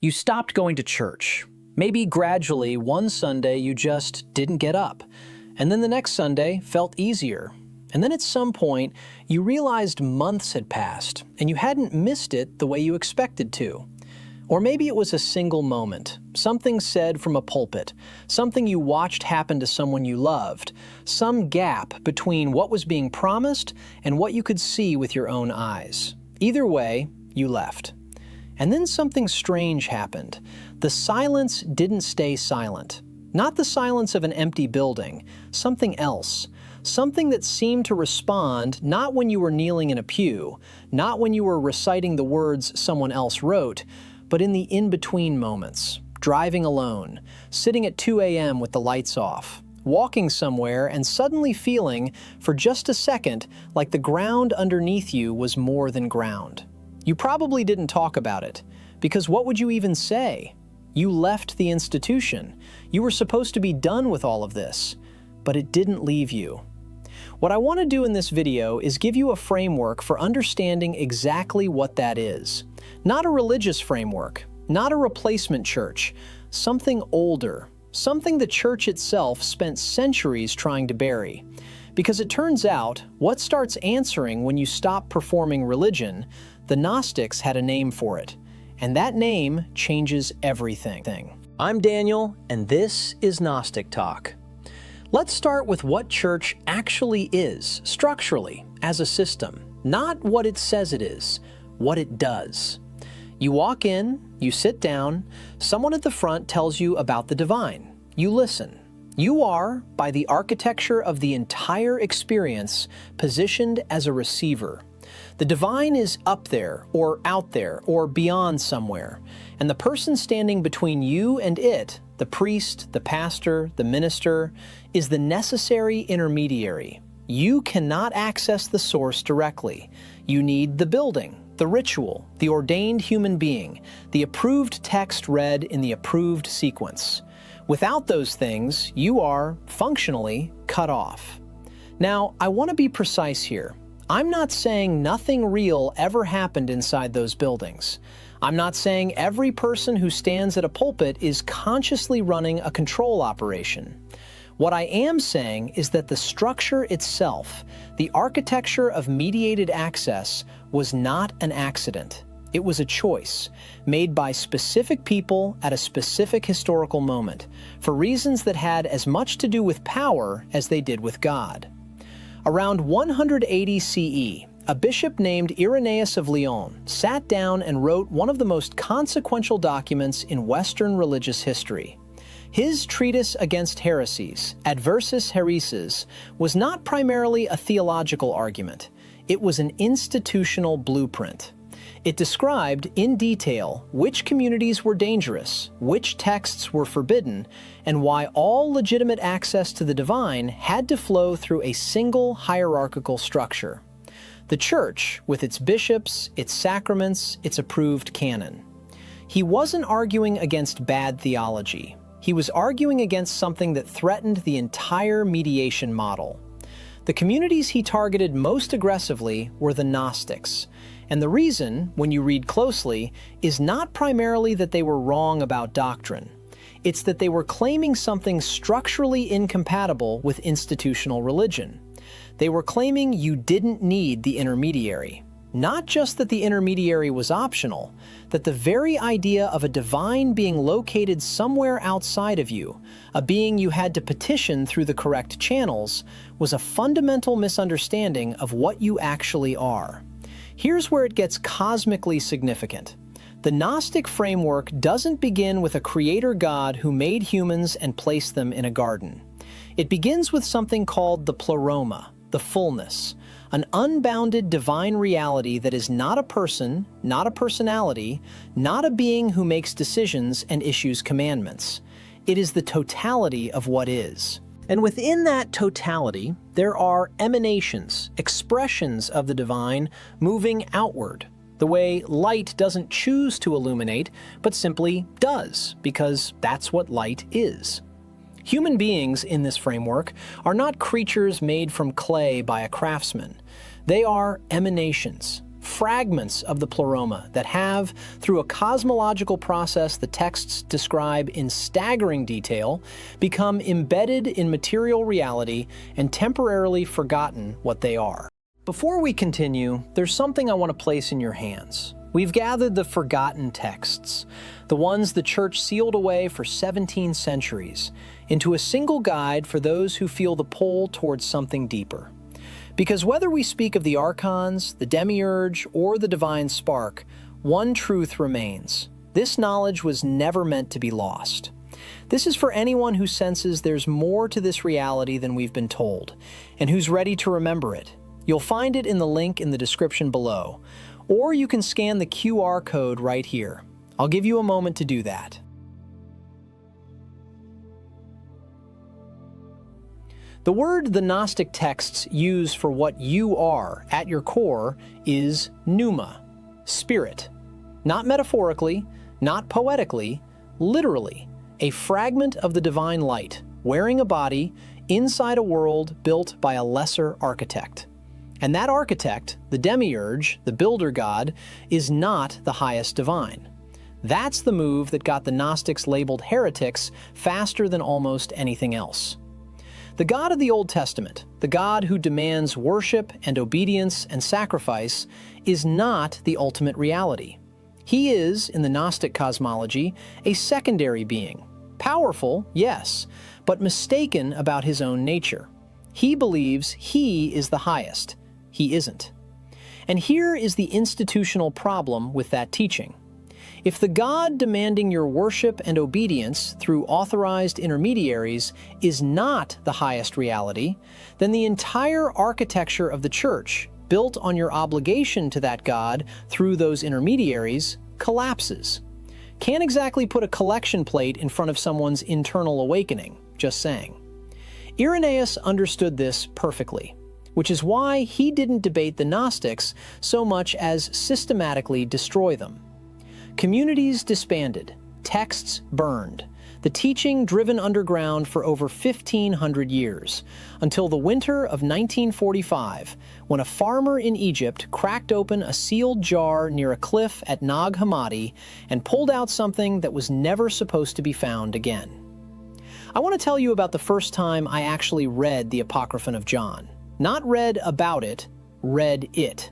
You stopped going to church. Maybe gradually one Sunday you just didn't get up, and then the next Sunday felt easier. And then at some point you realized months had passed and you hadn't missed it the way you expected to. Or maybe it was a single moment, something said from a pulpit, something you watched happen to someone you loved, some gap between what was being promised and what you could see with your own eyes. Either way, you left. And then something strange happened. The silence didn't stay silent. Not the silence of an empty building, something else. Something that seemed to respond not when you were kneeling in a pew, not when you were reciting the words someone else wrote, but in the in-between moments. Driving alone, sitting at 2 a.m. with the lights off, walking somewhere and suddenly feeling, for just a second, like the ground underneath you was more than ground. You probably didn't talk about it, because what would you even say? You left the institution. You were supposed to be done with all of this, but it didn't leave you. What I want to do in this video is give you a framework for understanding exactly what that is. Not a religious framework, not a replacement church, something older, something the church itself spent centuries trying to bury. Because it turns out, what starts answering when you stop performing religion, the Gnostics had a name for it, and that name changes everything. I'm Daniel, and this is Gnostic Talk. Let's start with what church actually is, structurally, as a system. Not what it says it is, what it does. You walk in, you sit down, someone at the front tells you about the divine. You listen. You are, by the architecture of the entire experience, positioned as a receiver. The divine is up there, or out there, or beyond somewhere, and the person standing between you and it, the priest, the pastor, the minister, is the necessary intermediary. You cannot access the source directly. You need the building, the ritual, the ordained human being, the approved text read in the approved sequence. Without those things, you are, functionally, cut off. Now, I want to be precise here. I'm not saying nothing real ever happened inside those buildings. I'm not saying every person who stands at a pulpit is consciously running a control operation. What I am saying is that the structure itself, the architecture of mediated access, was not an accident. It was a choice, made by specific people at a specific historical moment, for reasons that had as much to do with power as they did with God. Around 180 CE, a bishop named Irenaeus of Lyon sat down and wrote one of the most consequential documents in Western religious history. His treatise against heresies, Adversus Haereses, was not primarily a theological argument. It was an institutional blueprint. It described in detail which communities were dangerous, which texts were forbidden, and why all legitimate access to the divine had to flow through a single hierarchical structure. The Church, with its bishops, its sacraments, its approved canon. He wasn't arguing against bad theology. He was arguing against something that threatened the entire mediation model. The communities he targeted most aggressively were the Gnostics. And the reason, when you read closely, is not primarily that they were wrong about doctrine. It's that they were claiming something structurally incompatible with institutional religion. They were claiming you didn't need the intermediary. Not just that the intermediary was optional, that the very idea of a divine being located somewhere outside of you, a being you had to petition through the correct channels, was a fundamental misunderstanding of what you actually are. Here's where it gets cosmically significant. The Gnostic framework doesn't begin with a creator God who made humans and placed them in a garden. It begins with something called the pleroma, the fullness, an unbounded divine reality that is not a person, not a personality, not a being who makes decisions and issues commandments. It is the totality of what is. And within that totality, there are emanations, expressions of the divine moving outward, the way light doesn't choose to illuminate, but simply does, because that's what light is. Human beings in this framework are not creatures made from clay by a craftsman. They are emanations, fragments of the pleroma that have, through a cosmological process the texts describe in staggering detail, become embedded in material reality and temporarily forgotten what they are. Before we continue, there's something I want to place in your hands. We've gathered the forgotten texts, the ones the Church sealed away for 17 centuries, into a single guide for those who feel the pull towards something deeper. Because whether we speak of the archons, the demiurge, or the divine spark, one truth remains. This knowledge was never meant to be lost. This is for anyone who senses there's more to this reality than we've been told, and who's ready to remember it. You'll find it in the link in the description below, or you can scan the QR code right here. I'll give you a moment to do that. The word the Gnostic texts use for what you are at your core is pneuma, spirit. Not metaphorically, not poetically, literally, a fragment of the divine light, wearing a body inside a world built by a lesser architect. And that architect, the demiurge, the builder god, is not the highest divine. That's the move that got the Gnostics labeled heretics faster than almost anything else. The God of the Old Testament, the God who demands worship and obedience and sacrifice, is not the ultimate reality. He is, in the Gnostic cosmology, a secondary being. Powerful, yes, but mistaken about his own nature. He believes he is the highest. He isn't. And here is the institutional problem with that teaching. If the God demanding your worship and obedience through authorized intermediaries is not the highest reality, then the entire architecture of the Church, built on your obligation to that God through those intermediaries, collapses. Can't exactly put a collection plate in front of someone's internal awakening, just saying. Irenaeus understood this perfectly, which is why he didn't debate the Gnostics so much as systematically destroy them. Communities disbanded, texts burned, the teaching driven underground for over 1,500 years, until the winter of 1945, when a farmer in Egypt cracked open a sealed jar near a cliff at Nag Hammadi and pulled out something that was never supposed to be found again. I want to tell you about the first time I actually read the Apocryphon of John. Not read about it, read it.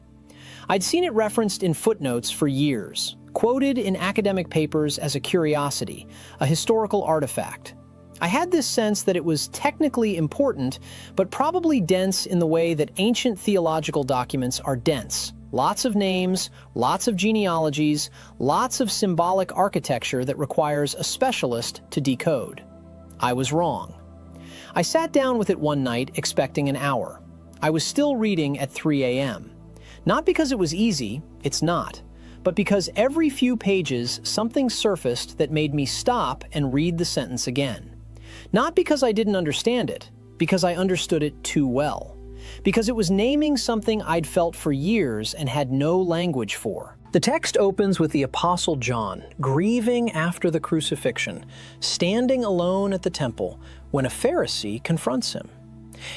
I'd seen it referenced in footnotes for years, quoted in academic papers as a curiosity, a historical artifact. I had this sense that it was technically important, but probably dense in the way that ancient theological documents are dense. Lots of names, lots of genealogies, lots of symbolic architecture that requires a specialist to decode. I was wrong. I sat down with it one night expecting an hour. I was still reading at 3 a.m. Not because it was easy, it's not, but because every few pages something surfaced that made me stop and read the sentence again. Not because I didn't understand it, because I understood it too well. Because it was naming something I'd felt for years and had no language for. The text opens with the Apostle John, grieving after the crucifixion, standing alone at the temple when a Pharisee confronts him.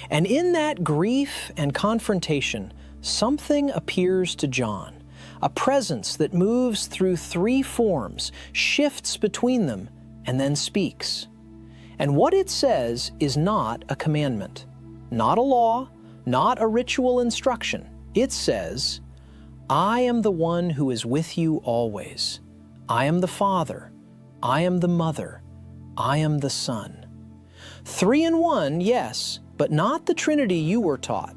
And in that grief and confrontation, something appears to John. A presence that moves through three forms, shifts between them, and then speaks. And what it says is not a commandment, not a law, not a ritual instruction. It says, I am the one who is with you always. I am the Father. I am the Mother. I am the Son. 3 in 1, yes, but not the Trinity you were taught.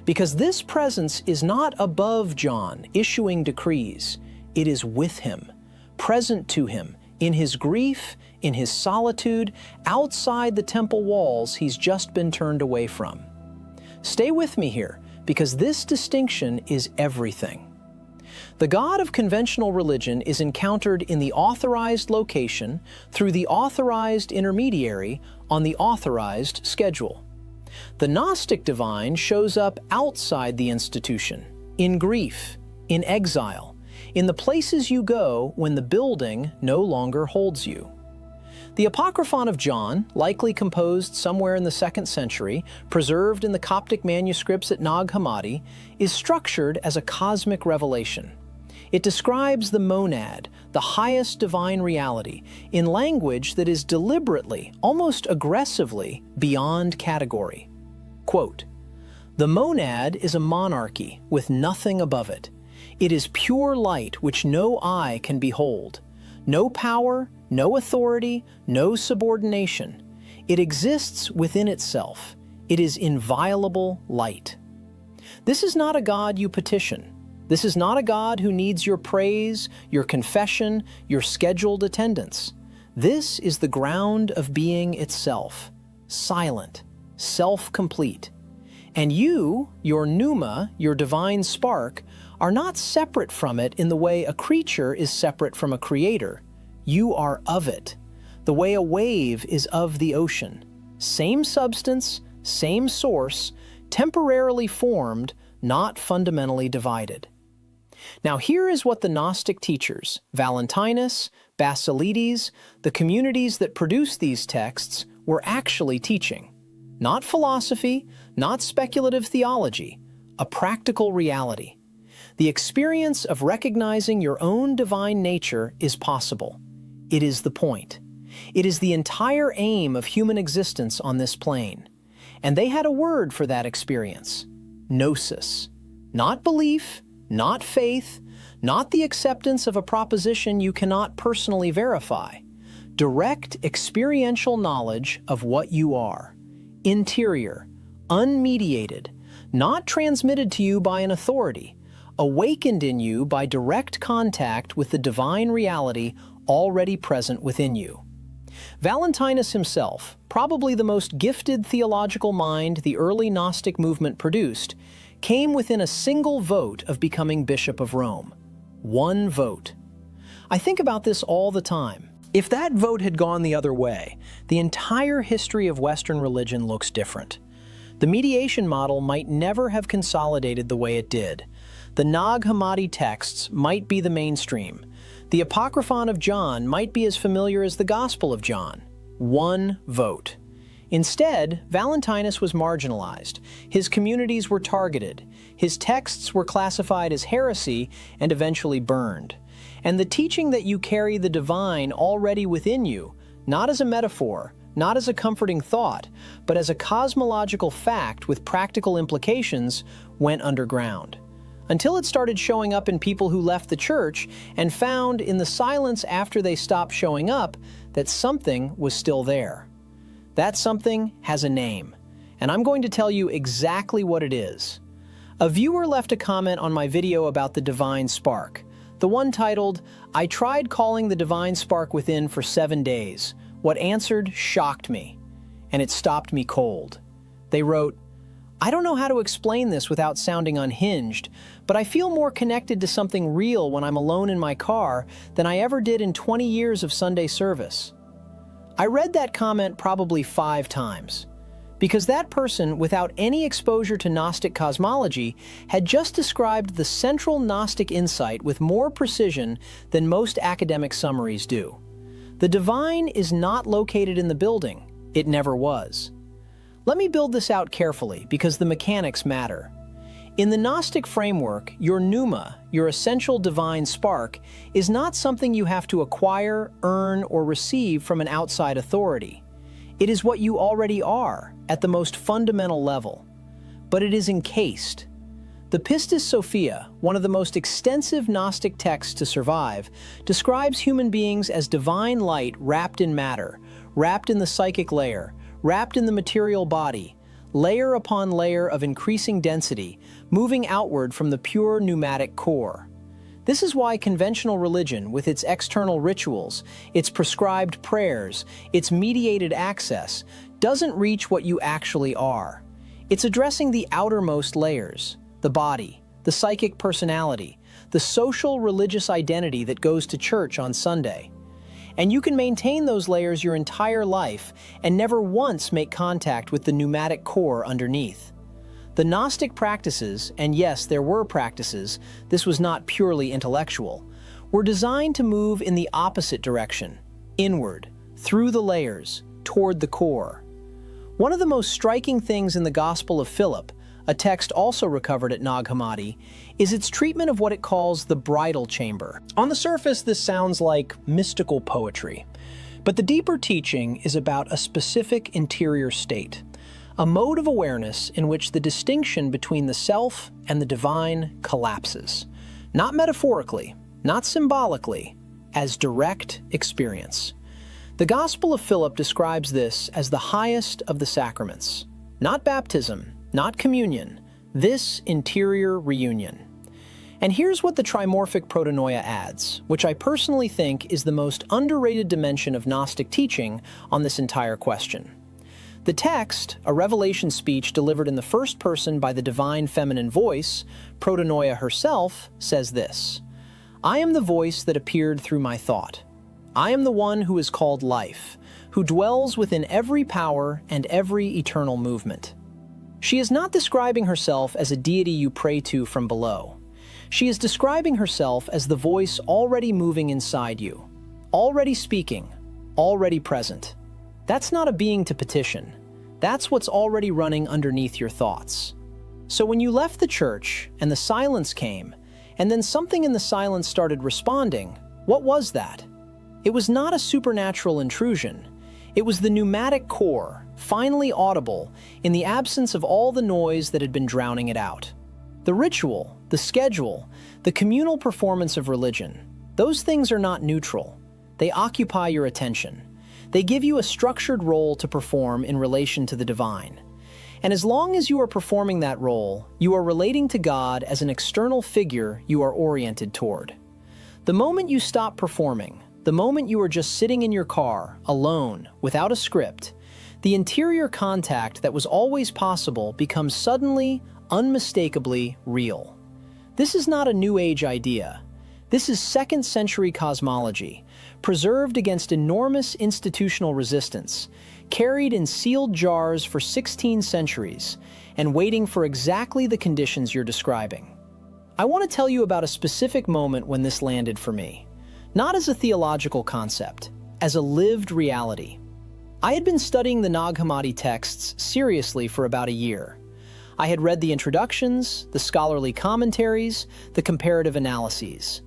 Because this presence is not above John, issuing decrees. It is with him, present to him, in his grief, in his solitude, outside the temple walls he's just been turned away from. Stay with me here, because this distinction is everything. The God of conventional religion is encountered in the authorized location, through the authorized intermediary, on the authorized schedule. The Gnostic divine shows up outside the institution, in grief, in exile, in the places you go when the building no longer holds you. The Apocryphon of John, likely composed somewhere in the 2nd century, preserved in the Coptic manuscripts at Nag Hammadi, is structured as a cosmic revelation. It describes the monad, the highest divine reality, in language that is deliberately, almost aggressively, beyond category. Quote, "The monad is a monarchy with nothing above it. It is pure light which no eye can behold. No power, no authority, no subordination. It exists within itself. It is inviolable light." This is not a God you petition. This is not a God who needs your praise, your confession, your scheduled attendance. This is the ground of being itself, silent, self-complete. And you, your pneuma, your divine spark, are not separate from it in the way a creature is separate from a creator. You are of it, the way a wave is of the ocean. Same substance, same source, temporarily formed, not fundamentally divided. Now here is what the Gnostic teachers, Valentinus, Basilides, the communities that produced these texts, were actually teaching. Not philosophy, not speculative theology, a practical reality. The experience of recognizing your own divine nature is possible. It is the point. It is the entire aim of human existence on this plane. And they had a word for that experience: Gnosis. Not belief, not faith, not the acceptance of a proposition you cannot personally verify. Direct experiential knowledge of what you are. Interior, unmediated, not transmitted to you by an authority, awakened in you by direct contact with the divine reality already present within you. Valentinus himself, probably the most gifted theological mind the early Gnostic movement produced, came within a single vote of becoming Bishop of Rome. One vote. I think about this all the time. If that vote had gone the other way, the entire history of Western religion looks different. The mediation model might never have consolidated the way it did. The Nag Hammadi texts might be the mainstream. The Apocryphon of John might be as familiar as the Gospel of John. One vote. Instead, Valentinus was marginalized. His communities were targeted. His texts were classified as heresy and eventually burned. And the teaching that you carry the divine already within you, not as a metaphor, not as a comforting thought, but as a cosmological fact with practical implications, went underground. Until it started showing up in people who left the church and found in the silence after they stopped showing up that something was still there. That something has a name, and I'm going to tell you exactly what it is. A viewer left a comment on my video about the divine spark, the one titled, "I tried calling the divine spark within for 7 days. What answered shocked me, and it stopped me cold." They wrote, "I don't know how to explain this without sounding unhinged, but I feel more connected to something real when I'm alone in my car than I ever did in 20 years of Sunday service." I read that comment probably 5 times, because that person, without any exposure to Gnostic cosmology, had just described the central Gnostic insight with more precision than most academic summaries do. The divine is not located in the building. It never was. Let me build this out carefully, because the mechanics matter. In the Gnostic framework, your pneuma, your essential divine spark, is not something you have to acquire, earn, or receive from an outside authority. It is what you already are, at the most fundamental level. But it is encased. The Pistis Sophia, one of the most extensive Gnostic texts to survive, describes human beings as divine light wrapped in matter, wrapped in the psychic layer, wrapped in the material body, layer upon layer of increasing density, moving outward from the pure pneumatic core. This is why conventional religion, with its external rituals, its prescribed prayers, its mediated access, doesn't reach what you actually are. It's addressing the outermost layers, the body, the psychic personality, the social religious identity that goes to church on Sunday. And you can maintain those layers your entire life and never once make contact with the pneumatic core underneath. The Gnostic practices, and yes, there were practices, this was not purely intellectual, were designed to move in the opposite direction, inward, through the layers, toward the core. One of the most striking things in the Gospel of Philip, a text also recovered at Nag Hammadi, is its treatment of what it calls the bridal chamber. On the surface, this sounds like mystical poetry, but the deeper teaching is about a specific interior state, a mode of awareness in which the distinction between the self and the divine collapses, not metaphorically, not symbolically, as direct experience. The Gospel of Philip describes this as the highest of the sacraments, not baptism, not communion, this interior reunion. And here's what the trimorphic protonoia adds, which I personally think is the most underrated dimension of Gnostic teaching on this entire question. The text, a revelation speech delivered in the first person by the divine feminine voice, protonoia herself, says this: "I am the voice that appeared through my thought. I am the one who is called life, who dwells within every power and every eternal movement." She is not describing herself as a deity you pray to from below. She is describing herself as the voice already moving inside you, already speaking, already present. That's not a being to petition. That's what's already running underneath your thoughts. So when you left the church and the silence came, and then something in the silence started responding, what was that? It was not a supernatural intrusion. It was the pneumatic core, finally audible, in the absence of all the noise that had been drowning it out. The ritual, the schedule, the communal performance of religion, those things are not neutral. They occupy your attention. They give you a structured role to perform in relation to the divine. And as long as you are performing that role, you are relating to God as an external figure you are oriented toward. The moment you stop performing, the moment you are just sitting in your car, alone, without a script, the interior contact that was always possible becomes suddenly, unmistakably real. This is not a New Age idea. This is 2nd century cosmology, preserved against enormous institutional resistance, carried in sealed jars for 16 centuries, and waiting for exactly the conditions you're describing. I want to tell you about a specific moment when this landed for me. Not as a theological concept, as a lived reality. I had been studying the Nag Hammadi texts seriously for about a year. I had read the introductions, the scholarly commentaries, the comparative analyses.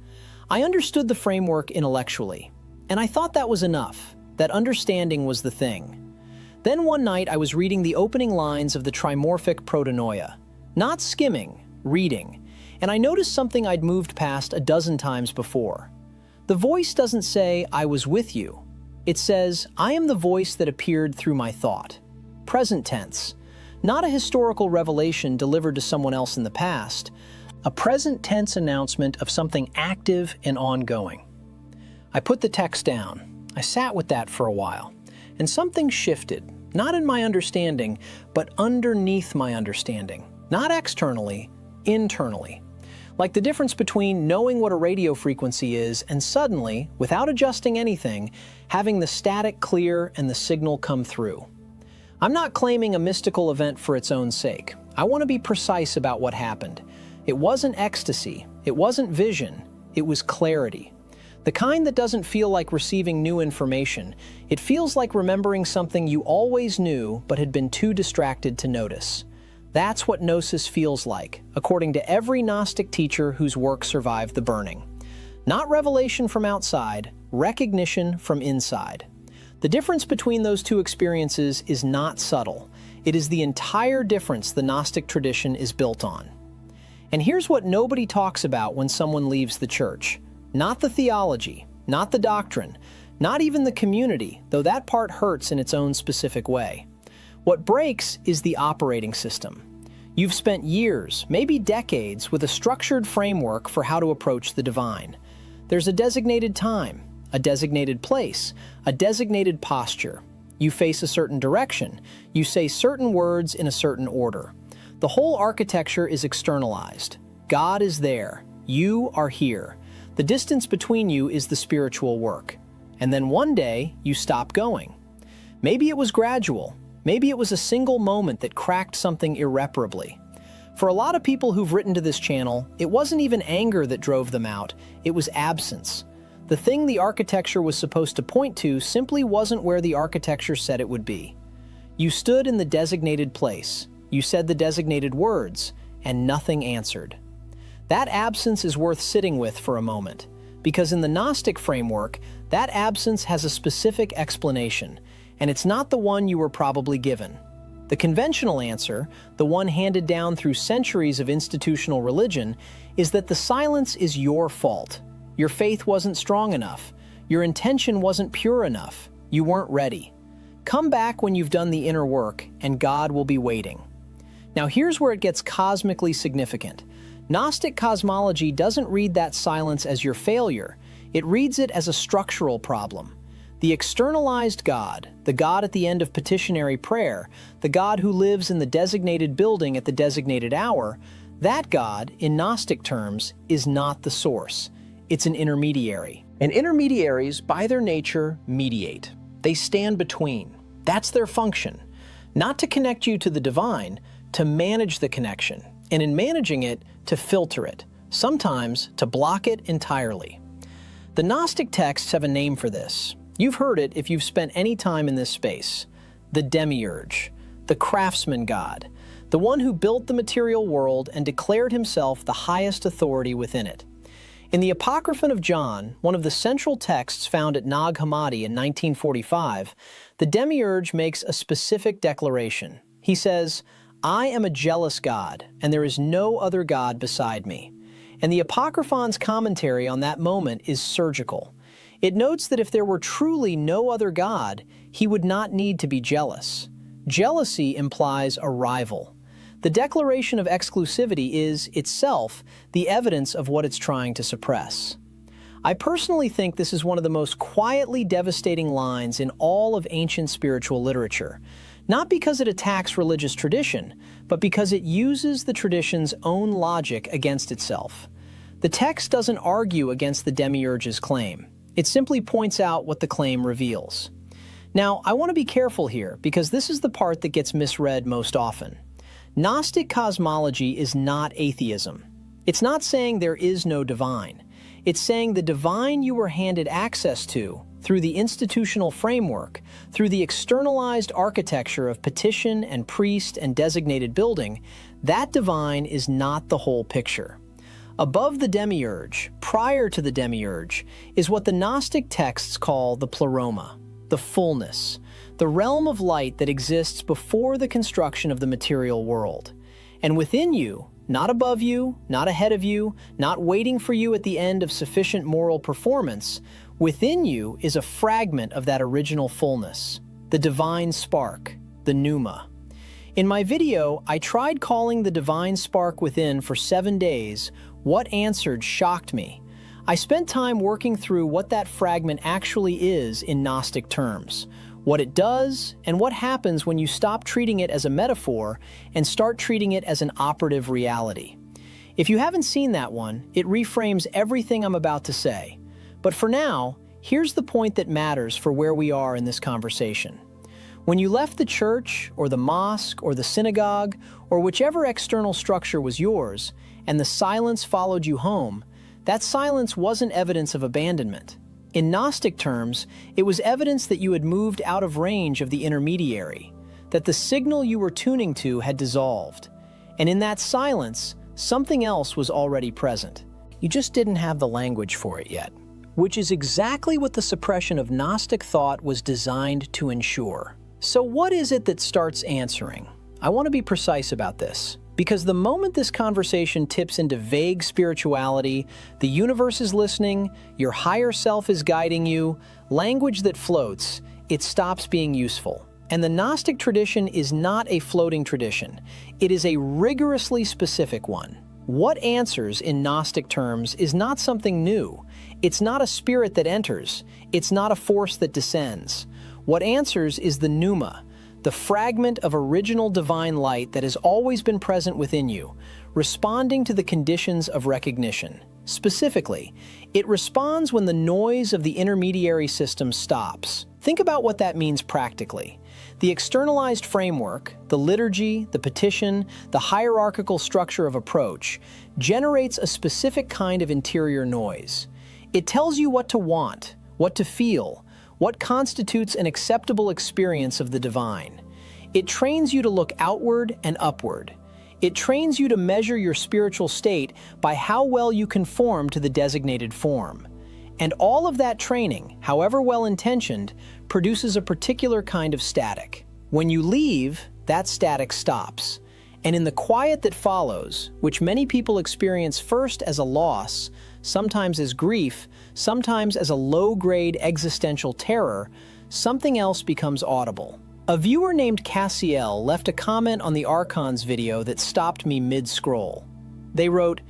I understood the framework intellectually, and I thought that was enough, that understanding was the thing. Then one night I was reading the opening lines of the trimorphic protonoia, not skimming, reading, and I noticed something I'd moved past a dozen times before. The voice doesn't say, "I was with you." It says, "I am the voice that appeared through my thought." Present tense, not a historical revelation delivered to someone else in the past, a present tense announcement of something active and ongoing. I put the text down. I sat with that for a while, and something shifted, not in my understanding, but underneath my understanding. Not externally, internally. Like the difference between knowing what a radio frequency is and suddenly, without adjusting anything, having the static clear and the signal come through. I'm not claiming a mystical event for its own sake. I want to be precise about what happened. It wasn't ecstasy. It wasn't vision. It was clarity. The kind that doesn't feel like receiving new information. It feels like remembering something you always knew but had been too distracted to notice. That's what Gnosis feels like, according to every Gnostic teacher whose work survived the burning. Not revelation from outside, recognition from inside. The difference between those two experiences is not subtle. It is the entire difference the Gnostic tradition is built on. And here's what nobody talks about when someone leaves the church. Not the theology, not the doctrine, not even the community, though that part hurts in its own specific way. What breaks is the operating system. You've spent years, maybe decades, with a structured framework for how to approach the divine. There's a designated time, a designated place, a designated posture. You face a certain direction. You say certain words in a certain order. The whole architecture is externalized. God is there. You are here. The distance between you is the spiritual work. And then one day, you stop going. Maybe it was gradual. Maybe it was a single moment that cracked something irreparably. For a lot of people who've written to this channel, it wasn't even anger that drove them out, it was absence. The thing the architecture was supposed to point to simply wasn't where the architecture said it would be. You stood in the designated place, you said the designated words, and nothing answered. That absence is worth sitting with for a moment, because in the Gnostic framework, that absence has a specific explanation, and it's not the one you were probably given. The conventional answer, the one handed down through centuries of institutional religion, is that the silence is your fault. Your faith wasn't strong enough. Your intention wasn't pure enough. You weren't ready. Come back when you've done the inner work, and God will be waiting. Now here's where it gets cosmically significant. Gnostic cosmology doesn't read that silence as your failure. It reads it as a structural problem. The externalized God, the God at the end of petitionary prayer, the God who lives in the designated building at the designated hour, that God, in Gnostic terms, is not the source. It's an intermediary. And intermediaries, by their nature, mediate. They stand between. That's their function. Not to connect you to the divine, to manage the connection. And in managing it, to filter it. Sometimes to block it entirely. The Gnostic texts have a name for this. You've heard it if you've spent any time in this space. The demiurge, the craftsman god, the one who built the material world and declared himself the highest authority within it. In the Apocryphon of John, one of the central texts found at Nag Hammadi in 1945, the demiurge makes a specific declaration. He says, "I am a jealous God, and there is no other God beside me." And the Apocryphon's commentary on that moment is surgical. It notes that if there were truly no other God, he would not need to be jealous. Jealousy implies a rival. The declaration of exclusivity is, itself, the evidence of what it's trying to suppress. I personally think this is one of the most quietly devastating lines in all of ancient spiritual literature, not because it attacks religious tradition, but because it uses the tradition's own logic against itself. The text doesn't argue against the demiurge's claim. It simply points out what the claim reveals. Now, I want to be careful here, because this is the part that gets misread most often. Gnostic cosmology is not atheism. It's not saying there is no divine. It's saying the divine you were handed access to through the institutional framework, through the externalized architecture of petition and priest and designated building, that divine is not the whole picture. Above the demiurge, prior to the demiurge, is what the Gnostic texts call the pleroma, the fullness, the realm of light that exists before the construction of the material world. And within you, not above you, not ahead of you, not waiting for you at the end of sufficient moral performance, within you is a fragment of that original fullness, the divine spark, the pneuma. In my video, I tried calling the divine spark within for 7 days. What answered shocked me. I spent time working through what that fragment actually is in Gnostic terms, what it does, and what happens when you stop treating it as a metaphor and start treating it as an operative reality. If you haven't seen that one, it reframes everything I'm about to say. But for now, here's the point that matters for where we are in this conversation. When you left the church, or the mosque, or the synagogue, or whichever external structure was yours, and the silence followed you home, that silence wasn't evidence of abandonment. In Gnostic terms, it was evidence that you had moved out of range of the intermediary, that the signal you were tuning to had dissolved. And in that silence, something else was already present. You just didn't have the language for it yet, which is exactly what the suppression of Gnostic thought was designed to ensure. So what is it that starts answering? I want to be precise about this, because the moment this conversation tips into vague spirituality, the universe is listening, your higher self is guiding you, language that floats, it stops being useful. And the Gnostic tradition is not a floating tradition. It is a rigorously specific one. What answers in Gnostic terms is not something new. It's not a spirit that enters. It's not a force that descends. What answers is the pneuma, the fragment of original divine light that has always been present within you, responding to the conditions of recognition. Specifically, it responds when the noise of the intermediary system stops. Think about what that means practically. The externalized framework, the liturgy, the petition, the hierarchical structure of approach, generates a specific kind of interior noise. It tells you what to want, what to feel, what constitutes an acceptable experience of the divine. It trains you to look outward and upward. It trains you to measure your spiritual state by how well you conform to the designated form. And all of that training, however well-intentioned, produces a particular kind of static. When you leave, that static stops. And in the quiet that follows, which many people experience first as a loss, sometimes as grief, sometimes as a low-grade existential terror, something else becomes audible. A viewer named Cassiel left a comment on the Archons video that stopped me mid-scroll. They wrote,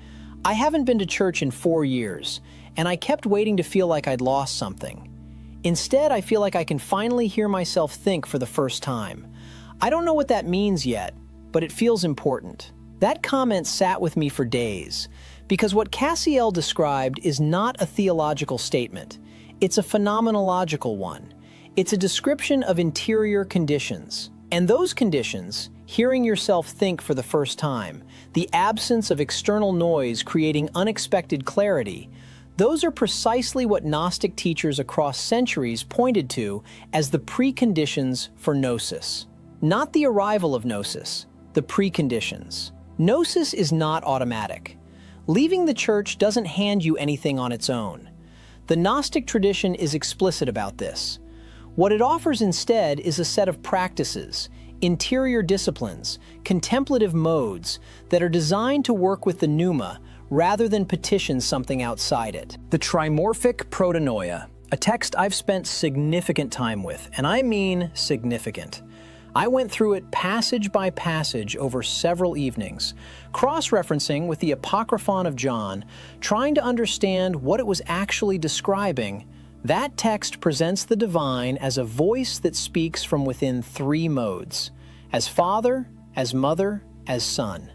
"I haven't been to church in 4 years, and I kept waiting to feel like I'd lost something. Instead, I feel like I can finally hear myself think for the first time. I don't know what that means yet, but it feels important." That comment sat with me for days, because what Cassiel described is not a theological statement. It's a phenomenological one. It's a description of interior conditions. And those conditions, hearing yourself think for the first time, the absence of external noise creating unexpected clarity, those are precisely what Gnostic teachers across centuries pointed to as the preconditions for Gnosis. Not the arrival of Gnosis, the preconditions. Gnosis is not automatic. Leaving the church doesn't hand you anything on its own. The Gnostic tradition is explicit about this. What it offers instead is a set of practices, interior disciplines, contemplative modes that are designed to work with the pneuma rather than petition something outside it. The trimorphic protonoia, a text I've spent significant time with, and I mean significant. I went through it passage by passage over several evenings, cross-referencing with the Apocryphon of John, trying to understand what it was actually describing. That text presents the divine as a voice that speaks from within 3 modes: as Father, as Mother, as Son.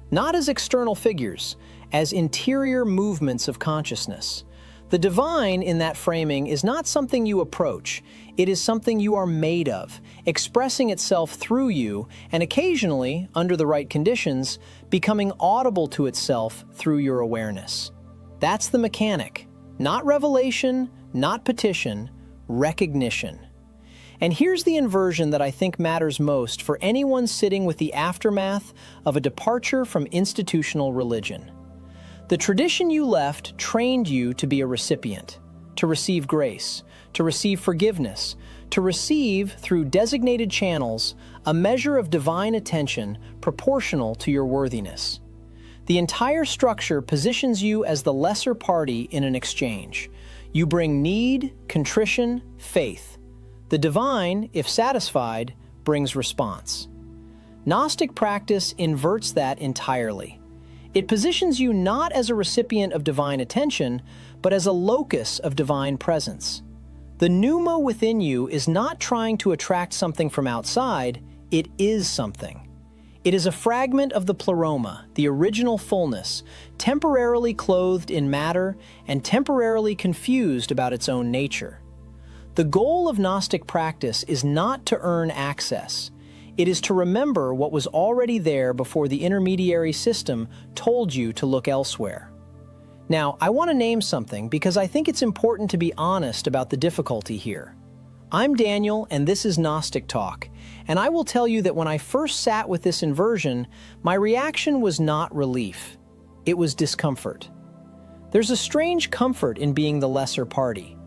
Not as external figures, as interior movements of consciousness. The divine in that framing is not something you approach. It is something you are made of, expressing itself through you, and occasionally, under the right conditions, becoming audible to itself through your awareness. That's the mechanic. Not revelation, not petition, recognition. And here's the inversion that I think matters most for anyone sitting with the aftermath of a departure from institutional religion. The tradition you left trained you to be a recipient, to receive grace, to receive forgiveness, to receive, through designated channels, a measure of divine attention proportional to your worthiness. The entire structure positions you as the lesser party in an exchange. You bring need, contrition, faith. The divine, if satisfied, brings response. Gnostic practice inverts that entirely. It positions you not as a recipient of divine attention, but as a locus of divine presence. The pneuma within you is not trying to attract something from outside, it is something. It is a fragment of the pleroma, the original fullness, temporarily clothed in matter and temporarily confused about its own nature. The goal of Gnostic practice is not to earn access. It is to remember what was already there before the intermediary system told you to look elsewhere. Now, I want to name something because I think it's important to be honest about the difficulty here. I'm Daniel, and this is Gnostic Talk, and I will tell you that when I first sat with this inversion, my reaction was not relief. It was discomfort. There's a strange comfort in being the lesser party.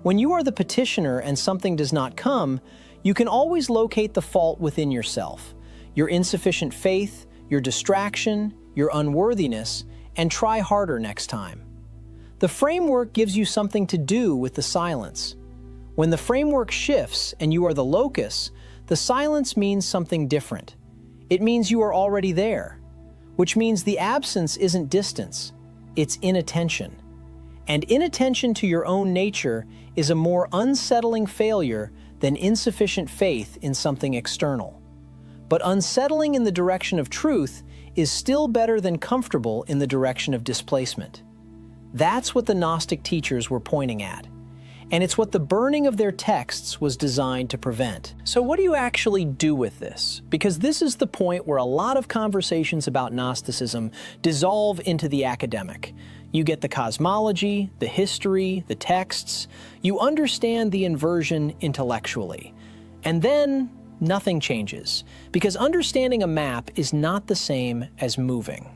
When you are the petitioner and something does not come, you can always locate the fault within yourself, your insufficient faith, your distraction, your unworthiness, and try harder next time. The framework gives you something to do with the silence. When the framework shifts and you are the locus, the silence means something different. It means you are already there, which means the absence isn't distance, it's inattention. And inattention to your own nature is a more unsettling failure than insufficient faith in something external. But unsettling in the direction of truth is still better than comfortable in the direction of displacement. That's what the Gnostic teachers were pointing at. And it's what the burning of their texts was designed to prevent. So what do you actually do with this? Because this is the point where a lot of conversations about Gnosticism dissolve into the academic. You get the cosmology, the history, the texts. You understand the inversion intellectually. And then nothing changes, because understanding a map is not the same as moving.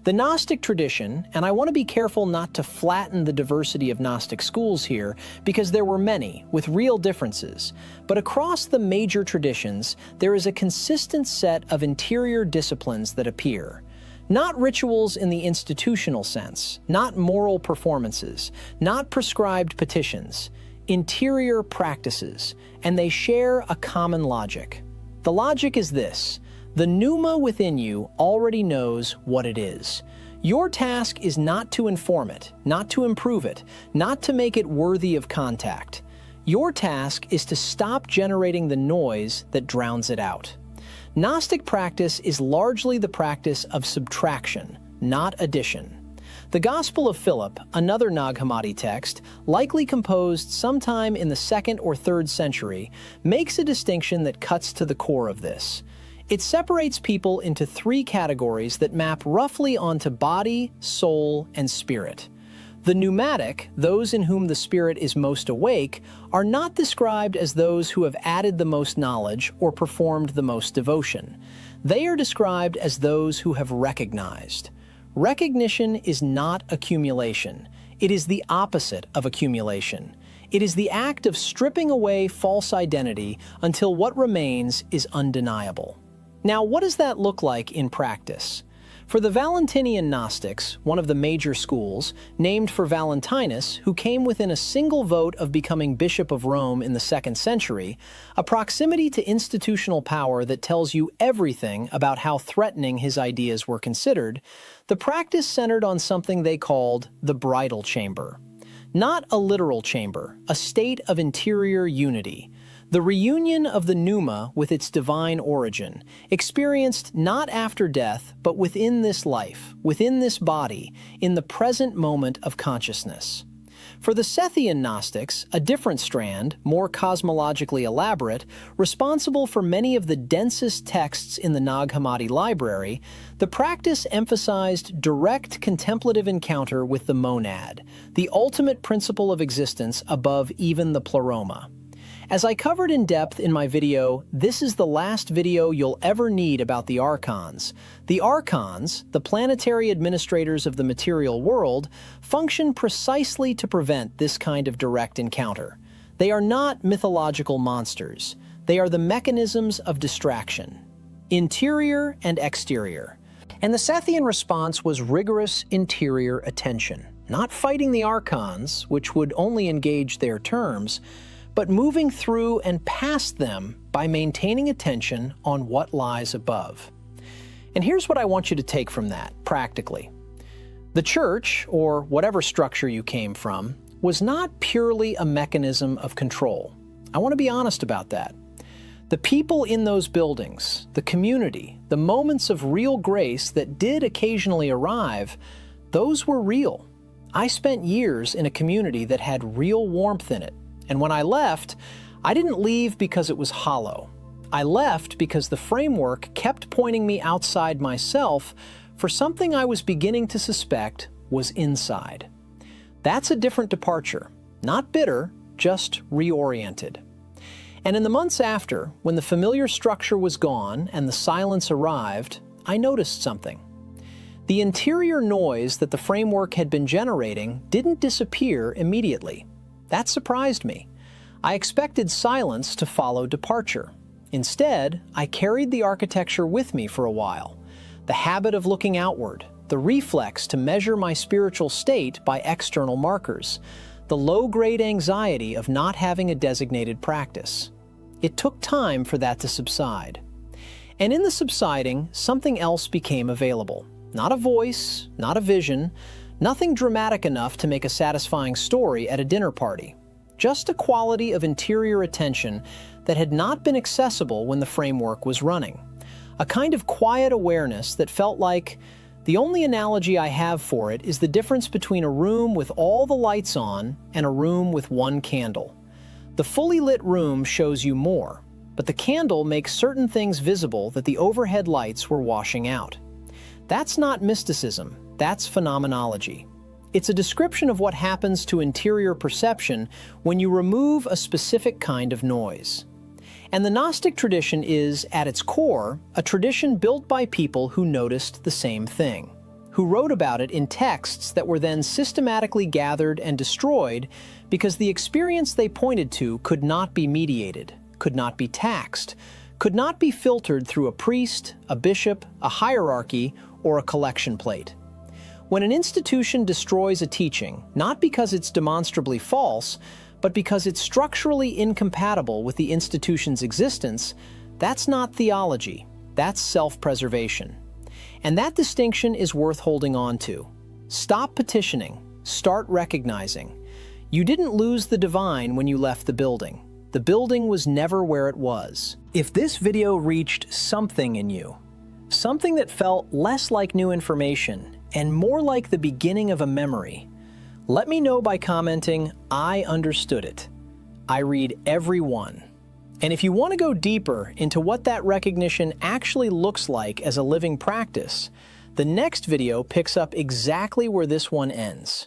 The Gnostic tradition, and I want to be careful not to flatten the diversity of Gnostic schools here, because there were many, with real differences, but across the major traditions, there is a consistent set of interior disciplines that appear. Not rituals in the institutional sense, not moral performances, not prescribed petitions, interior practices, and they share a common logic. The logic is this: the pneuma within you already knows what it is. Your task is not to inform it, not to improve it, not to make it worthy of contact. Your task is to stop generating the noise that drowns it out. Gnostic practice is largely the practice of subtraction, not addition. The Gospel of Philip, another Nag Hammadi text, likely composed sometime in the 2nd or 3rd century, makes a distinction that cuts to the core of this. It separates people into 3 categories that map roughly onto body, soul, and spirit. The pneumatic, those in whom the spirit is most awake, are not described as those who have added the most knowledge or performed the most devotion. They are described as those who have recognized. Recognition is not accumulation. It is the opposite of accumulation. It is the act of stripping away false identity until what remains is undeniable. Now, what does that look like in practice? For the Valentinian Gnostics, one of the major schools, named for Valentinus, who came within a single vote of becoming Bishop of Rome in the 2nd century, a proximity to institutional power that tells you everything about how threatening his ideas were considered, the practice centered on something they called the bridal chamber. Not a literal chamber, a state of interior unity. The reunion of the pneuma with its divine origin, experienced not after death, but within this life, within this body, in the present moment of consciousness. For the Sethian Gnostics, a different strand, more cosmologically elaborate, responsible for many of the densest texts in the Nag Hammadi library, the practice emphasized direct contemplative encounter with the monad, the ultimate principle of existence above even the pleroma. As I covered in depth in my video, this is the last video you'll ever need about the archons. The archons, the planetary administrators of the material world, function precisely to prevent this kind of direct encounter. They are not mythological monsters. They are the mechanisms of distraction, interior and exterior. And the Sethian response was rigorous interior attention, not fighting the archons, which would only engage their terms, but moving through and past them by maintaining attention on what lies above. And here's what I want you to take from that, practically. The church, or whatever structure you came from, was not purely a mechanism of control. I want to be honest about that. The people in those buildings, the community, the moments of real grace that did occasionally arrive, those were real. I spent years in a community that had real warmth in it. And when I left, I didn't leave because it was hollow. I left because the framework kept pointing me outside myself for something I was beginning to suspect was inside. That's a different departure. Not bitter, just reoriented. And in the months after, when the familiar structure was gone and the silence arrived, I noticed something. The interior noise that the framework had been generating didn't disappear immediately. That surprised me. I expected silence to follow departure. Instead, I carried the architecture with me for a while. The habit of looking outward, the reflex to measure my spiritual state by external markers, the low-grade anxiety of not having a designated practice. It took time for that to subside. And in the subsiding, something else became available. Not a voice, not a vision, nothing dramatic enough to make a satisfying story at a dinner party. Just a quality of interior attention that had not been accessible when the framework was running. A kind of quiet awareness that felt like the only analogy I have for it is the difference between a room with all the lights on and a room with one candle. The fully lit room shows you more, but the candle makes certain things visible that the overhead lights were washing out. That's not mysticism. That's phenomenology. It's a description of what happens to interior perception when you remove a specific kind of noise. And the Gnostic tradition is, at its core, a tradition built by people who noticed the same thing, who wrote about it in texts that were then systematically gathered and destroyed because the experience they pointed to could not be mediated, could not be taxed, could not be filtered through a priest, a bishop, a hierarchy, or a collection plate. When an institution destroys a teaching, not because it's demonstrably false, but because it's structurally incompatible with the institution's existence, that's not theology, that's self-preservation. And that distinction is worth holding on to. Stop petitioning, start recognizing. You didn't lose the divine when you left the building. The building was never where it was. If this video reached something in you, something that felt less like new information and more like the beginning of a memory, let me know by commenting, "I understood it." I read every one. And if you want to go deeper into what that recognition actually looks like as a living practice, the next video picks up exactly where this one ends.